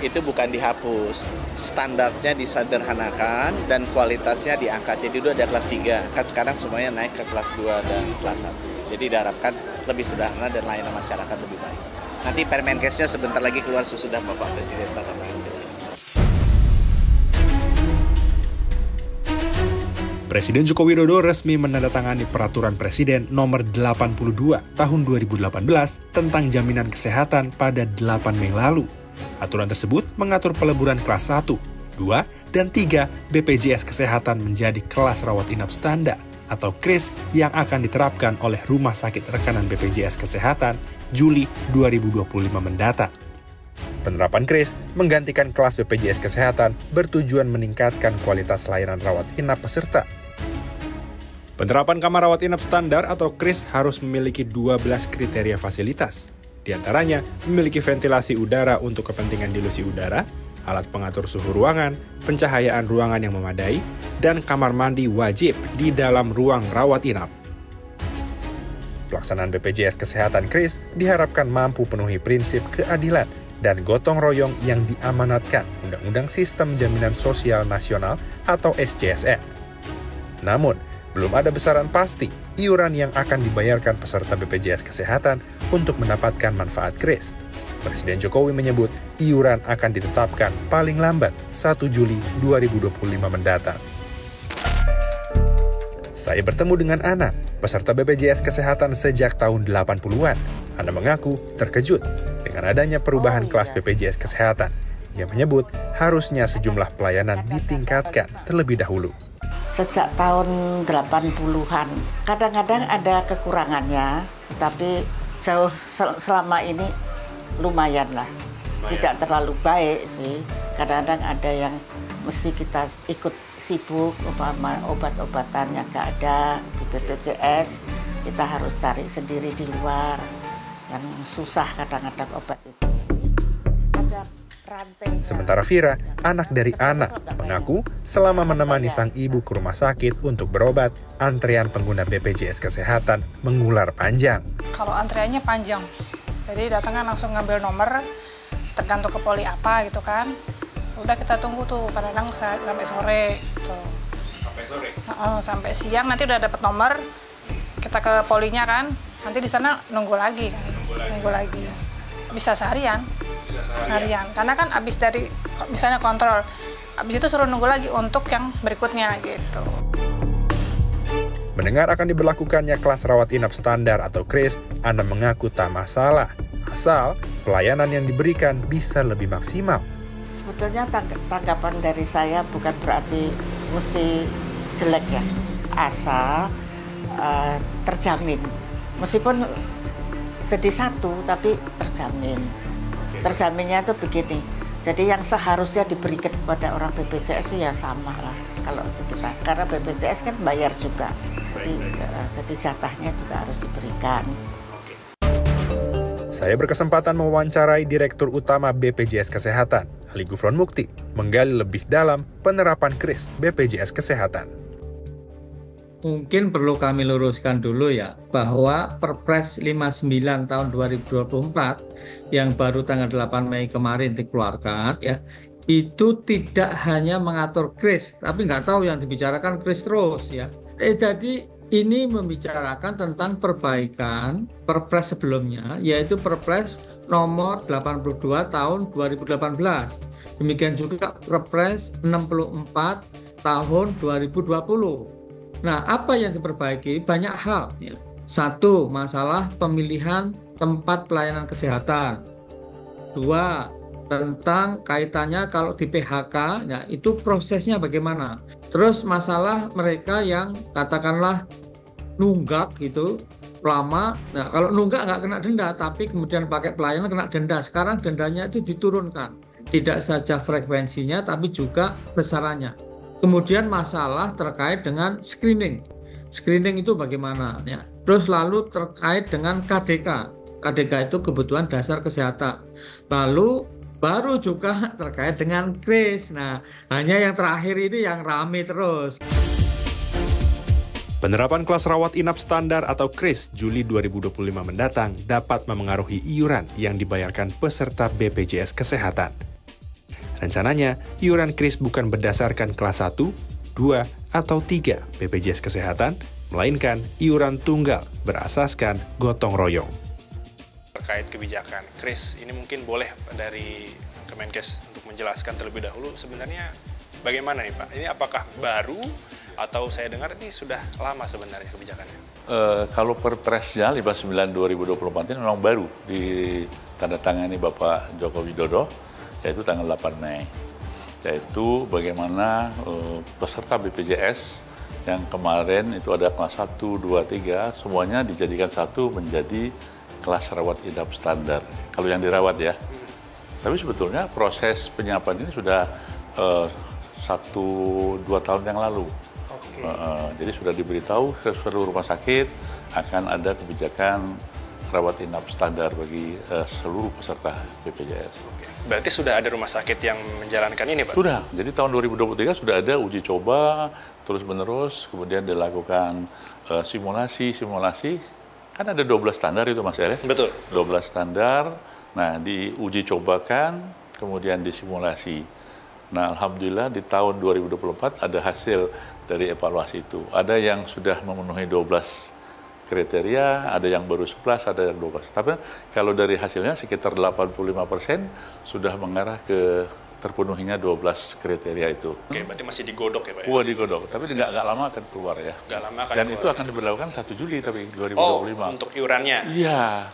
itu bukan dihapus. Standarnya disederhanakan dan kualitasnya diangkat. Jadi dulu ada kelas 3, kan sekarang semuanya naik ke kelas 2 dan kelas 1. Jadi diharapkan lebih sederhana dan layanan masyarakat lebih baik. Nanti Permenkesnya sebentar lagi keluar sesudah Bapak Presiden tanda tangan. Presiden Joko Widodo resmi menandatangani Peraturan Presiden Nomor 82 Tahun 2018 tentang Jaminan Kesehatan pada 8 Mei lalu. Aturan tersebut mengatur peleburan kelas 1, 2, dan 3 BPJS Kesehatan menjadi kelas rawat inap standar atau KRIS yang akan diterapkan oleh Rumah Sakit Rekanan BPJS Kesehatan Juli 2025 mendatang. Penerapan KRIS menggantikan kelas BPJS Kesehatan bertujuan meningkatkan kualitas layanan rawat inap peserta. Penerapan kamar rawat inap standar atau KRIS harus memiliki 12 kriteria fasilitas. Di antaranya, memiliki ventilasi udara untuk kepentingan dilusi udara, alat pengatur suhu ruangan, pencahayaan ruangan yang memadai, dan kamar mandi wajib di dalam ruang rawat inap. Pelaksanaan BPJS Kesehatan KRIS diharapkan mampu penuhi prinsip keadilan dan gotong royong yang diamanatkan Undang-Undang Sistem Jaminan Sosial Nasional atau SJSN. Namun, belum ada besaran pasti iuran yang akan dibayarkan peserta BPJS Kesehatan untuk mendapatkan manfaat KRIS. Presiden Jokowi menyebut iuran akan ditetapkan paling lambat 1 Juli 2025 mendatang. Saya bertemu dengan Ana, peserta BPJS Kesehatan sejak tahun 80-an. Ana mengaku terkejut dengan adanya perubahan kelas BPJS Kesehatan. Ia menyebut harusnya sejumlah pelayanan ditingkatkan terlebih dahulu. Sejak tahun 80-an, kadang-kadang ada kekurangannya, tapi selama ini lumayan lah. Tidak terlalu baik sih. Kadang-kadang ada yang mesti kita ikut sibuk, obat-obatan yang nggak ada di BPJS, kita harus cari sendiri di luar. Yang susah kadang-kadang obat itu. Sementara Vira, anak dari Ana, mengaku selama menemani sang ibu ke rumah sakit untuk berobat, antrean pengguna BPJS Kesehatan mengular panjang. Kalau antreannya panjang, jadi datangnya langsung ngambil nomor, tergantung ke poli apa gitu kan. Udah kita tunggu tuh, kadang-kadang sampai sore. Gitu. Sampai sore? Sampai siang, nanti udah dapat nomor, kita ke polinya kan, nanti di sana nunggu lagi kan. Nunggu lagi. Bisa seharian. Harian, karena kan abis dari misalnya kontrol, abis itu suruh nunggu lagi untuk yang berikutnya gitu. Mendengar akan diberlakukannya kelas rawat inap standar atau KRIS, Ana mengaku tak masalah, asal pelayanan yang diberikan bisa lebih maksimal. Sebetulnya tanggapan dari saya bukan berarti mesti jelek ya, asal terjamin, meskipun sedih satu tapi terjamin. Terjaminnya itu begini, jadi yang seharusnya diberikan kepada orang BPJS ya sama lah kalau kita, karena BPJS kan bayar juga, jadi jatahnya juga harus diberikan. Saya berkesempatan mewawancarai Direktur Utama BPJS Kesehatan, Ali Gufron Mukti, menggali lebih dalam penerapan KRIS BPJS Kesehatan. Mungkin perlu kami luruskan dulu ya, bahwa Perpres 59 tahun 2024 yang baru tanggal 8 Mei kemarin dikeluarkan ya, itu tidak hanya mengatur KRIS, tapi nggak tahu yang dibicarakan KRIS terus ya. Jadi ini membicarakan tentang perbaikan Perpres sebelumnya, yaitu Perpres nomor 82 tahun 2018. Demikian juga Perpres 64 tahun 2020. Nah, apa yang diperbaiki? Banyak hal. Ya. Satu, masalah pemilihan tempat pelayanan kesehatan. Dua, tentang kaitannya kalau di PHK, ya, itu prosesnya bagaimana. Terus masalah mereka yang katakanlah nunggak gitu, lama. Nah, kalau nunggak nggak kena denda, tapi kemudian pakai pelayanan kena denda. Sekarang dendanya itu diturunkan. Tidak saja frekuensinya, tapi juga besarannya. Kemudian masalah terkait dengan screening. Screening itu bagaimana? Ya. Terus lalu terkait dengan KDK. KDK itu kebutuhan dasar kesehatan. Lalu baru juga terkait dengan KRIS. Nah, hanya yang terakhir ini yang rame terus. Penerapan kelas rawat inap standar atau KRIS Juli 2025 mendatang dapat memengaruhi iuran yang dibayarkan peserta BPJS Kesehatan. Rencananya, iuran KRIS bukan berdasarkan kelas 1, 2, atau 3 BPJS Kesehatan, melainkan iuran tunggal berasaskan gotong royong. Terkait kebijakan KRIS, ini mungkin boleh dari Kemenkes untuk menjelaskan terlebih dahulu sebenarnya bagaimana nih Pak? Ini apakah baru atau saya dengar ini sudah lama sebenarnya kebijakannya? Kalau Perpresnya 59/2024 ini memang baru ditandatangani Bapak Joko Widodo, yaitu tanggal 8 Mei. Yaitu bagaimana peserta BPJS yang kemarin itu ada kelas 1, 2, 3, semuanya dijadikan satu menjadi kelas rawat inap standar. Kalau yang dirawat ya. Tapi sebetulnya proses penyiapan ini sudah 1-2 tahun yang lalu. Jadi sudah diberitahu ke seluruh rumah sakit akan ada kebijakan rawat inap standar bagi seluruh peserta BPJS. Berarti sudah ada rumah sakit yang menjalankan ini Pak? Sudah, jadi tahun 2023 sudah ada uji coba terus-menerus, kemudian dilakukan simulasi. Kan ada 12 standar itu Mas Ere? Betul. 12 standar, nah diuji cobakan, kemudian disimulasi. Nah Alhamdulillah di tahun 2024 ada hasil dari evaluasi itu. Ada yang sudah memenuhi 12 kriteria, ada yang baru 11, ada yang 12. Tapi kalau dari hasilnya sekitar 85% sudah mengarah ke terpenuhinya 12 kriteria itu. Oke, berarti masih digodok ya Pak? Wah, digodok, tapi nggak lama akan keluar ya. Nggak lama akan Dan keluar. itu akan diberlakukan 1 Juli tapi 2025. Oh, untuk iurannya? Iya.